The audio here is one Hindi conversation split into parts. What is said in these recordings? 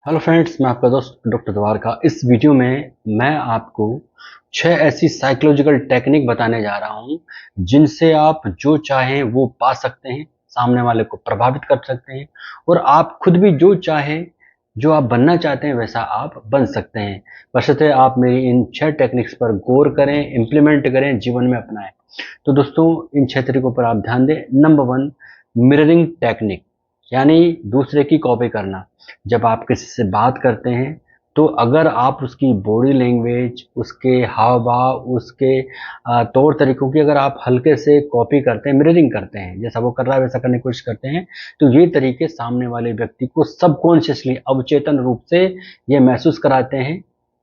हेलो फ्रेंड्स, मैं आपका दोस्त डॉक्टर द्वारका। इस वीडियो में मैं आपको 6 ऐसी साइकोलॉजिकल टेक्निक बताने जा रहा हूं जिनसे आप जो चाहें वो पा सकते हैं, सामने वाले को प्रभावित कर सकते हैं और आप खुद भी जो चाहें, जो आप बनना चाहते हैं वैसा आप बन सकते हैं। बशर्ते आप मेरी इन 6 टेक्निक्स पर गौर करें, इम्प्लीमेंट करें, जीवन में अपनाएं। तो दोस्तों, इन 6 तरीकों पर आप ध्यान दें। नंबर 1, मिररिंग टेक्निक, यानी दूसरे की कॉपी करना। जब आप किसी से बात करते हैं तो अगर आप उसकी बॉडी लैंग्वेज, उसके हाव भाव, उसके तौर तरीकों की अगर आप हल्के से कॉपी करते हैं, मिररिंग करते हैं, जैसा वो कर रहा है वैसा करने की कोशिश करते हैं, तो ये तरीके सामने वाले व्यक्ति को सबकॉन्शियसली, अवचेतन रूप से ये महसूस कराते हैं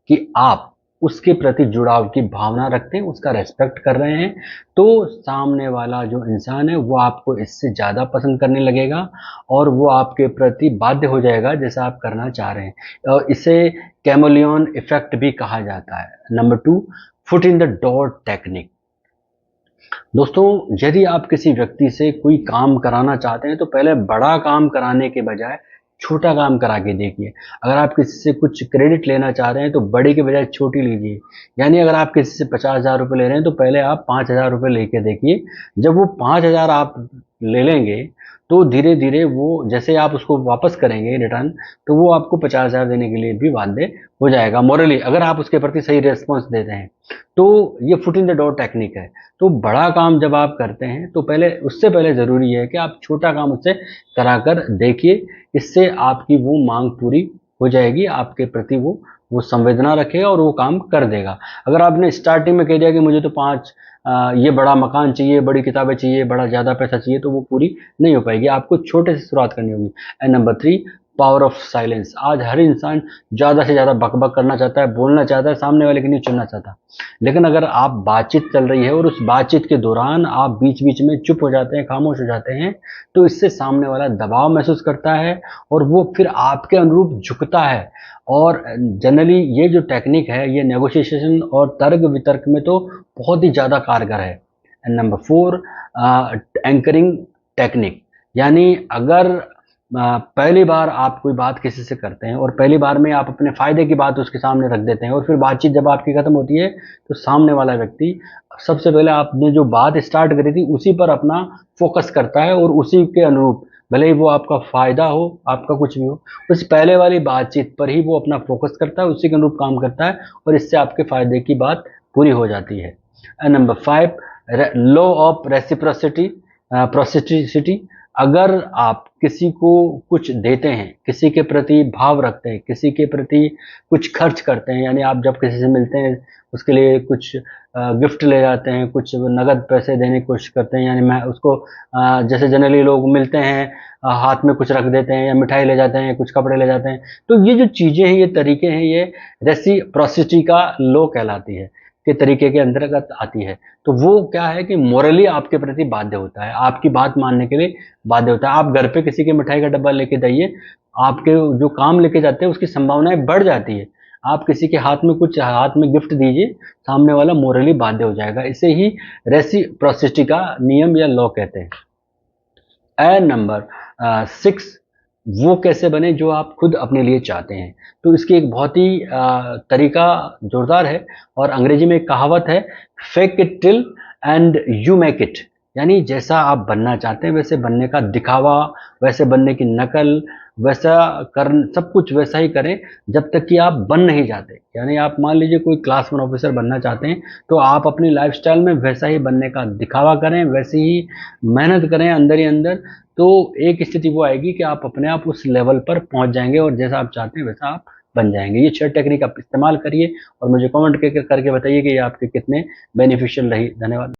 कि आप उसके प्रति जुड़ाव की भावना रखते हैं, उसका रेस्पेक्ट कर रहे हैं। तो सामने वाला जो इंसान है वो आपको इससे ज़्यादा पसंद करने लगेगा और वो आपके प्रति बाध्य हो जाएगा जैसा आप करना चाह रहे हैं। और इसे कैमोलियन इफेक्ट भी कहा जाता है। Number 2, foot in the door technique. दोस्तों, यदि आप किसी व्यक्ति से कोई काम कराना चाहते हैं तो पहले बड़ा काम कराने के बजाय छोटा काम करा के देखिए। अगर आप किसी से कुछ क्रेडिट लेना चाह रहे हैं तो बड़ी के बजाय छोटी लीजिए। यानी अगर आप किसी से 50,000 रुपये ले रहे हैं तो पहले आप 5,000 रुपये लेके देखिए। जब वो 5,000 आप ले लेंगे तो धीरे धीरे वो, जैसे आप उसको वापस करेंगे रिटर्न, तो वो आपको 50,000 देने के लिए भी बाध्य हो जाएगा मोरली, अगर आप उसके प्रति सही रिस्पॉन्स देते हैं। तो ये foot in the door technique है। तो बड़ा काम जब आप करते हैं तो पहले, उससे पहले ज़रूरी है कि आप छोटा काम उससे कराकर देखिए। इससे आपकी वो मांग पूरी हो जाएगी, आपके प्रति वो संवेदना रखेगा और वो काम कर देगा। अगर आपने स्टार्टिंग में कह दिया कि मुझे तो ये बड़ा मकान चाहिए, बड़ी किताबें चाहिए, बड़ा ज़्यादा पैसा चाहिए, तो वो पूरी नहीं हो पाएगी। आपको छोटे से शुरुआत करनी होगी। And number 3, power of silence. आज हर इंसान ज़्यादा से ज़्यादा बकबक करना चाहता है, बोलना चाहता है, सामने वाले की नहीं सुनना चाहता। लेकिन अगर आप बातचीत चल रही है और उस बातचीत के दौरान आप बीच बीच में चुप हो जाते हैं, खामोश हो जाते हैं, तो इससे सामने वाला दबाव महसूस करता है और वो फिर आपके अनुरूप झुकता है। और जनरली ये जो टेक्निक है ये नेगोशिएशन और तर्क वितर्क में तो बहुत ही ज़्यादा कारगर है। And number 4, anchoring technique. यानी अगर पहली बार आप कोई बात किसी से करते हैं और पहली बार में आप अपने फ़ायदे की बात उसके सामने रख देते हैं और फिर बातचीत जब आपकी ख़त्म होती है तो सामने वाला व्यक्ति सबसे पहले आपने जो बात स्टार्ट करी थी उसी पर अपना फोकस करता है और उसी के अनुरूप, भले ही वो आपका फ़ायदा हो, आपका कुछ भी हो, उस पहले वाली बातचीत पर ही वो अपना फोकस करता है, उसी के अनुरूप काम करता है और इससे आपके फ़ायदे की बात पूरी हो जाती है। Number 5, law of reciprocity porosity. अगर आप किसी को कुछ देते हैं, किसी के प्रति भाव रखते हैं, किसी के प्रति कुछ खर्च करते हैं, यानी आप जब किसी से मिलते हैं उसके लिए कुछ गिफ्ट ले जाते हैं, कुछ नगद पैसे देने की कोशिश करते हैं, यानी मैं उसको जैसे जनरली लोग मिलते हैं हाथ में कुछ रख देते हैं या मिठाई ले जाते हैं, कुछ कपड़े ले जाते हैं, तो ये जो चीज़ें हैं, ये तरीके हैं, ये रेसिप्रोसिटी का लॉ कहलाती है, के तरीके के अंतर्गत आती है। तो वो क्या है कि मोरली आपके प्रति बाध्य होता है, आपकी बात मानने के लिए बाध्य होता है। आप घर पे किसी के मिठाई का डब्बा लेके जाइए, आपके जो काम लेके जाते हैं उसकी संभावनाएं बढ़ जाती है। आप किसी के हाथ में कुछ, हाथ में गिफ्ट दीजिए, सामने वाला मोरली बाध्य हो जाएगा। इसे ही रेसिप्रोसिटी का नियम या लॉ कहते हैं। एंड नंबर 6, वो कैसे बने जो आप खुद अपने लिए चाहते हैं। तो इसकी एक बहुत ही तरीका जोरदार है और अंग्रेजी में एक कहावत है, fake it till and you make it. यानी जैसा आप बनना चाहते हैं वैसे बनने का दिखावा, वैसे बनने की नकल, वैसा कर, सब कुछ वैसा ही करें जब तक कि आप बन नहीं जाते। यानी आप मान लीजिए कोई क्लास 1 ऑफिसर बनना चाहते हैं तो आप अपनी लाइफस्टाइल में वैसा ही बनने का दिखावा करें, वैसे ही मेहनत करें अंदर ही अंदर। तो एक स्थिति वो आएगी कि आप अपने आप उस लेवल पर पहुंच जाएंगे और जैसा आप चाहते हैं वैसा आप बन जाएंगे। ये 6 टेक्निक आप इस्तेमाल करिए और मुझे कमेंट करके बताइए कि ये आपके कितने बेनिफिशियल रही। धन्यवाद।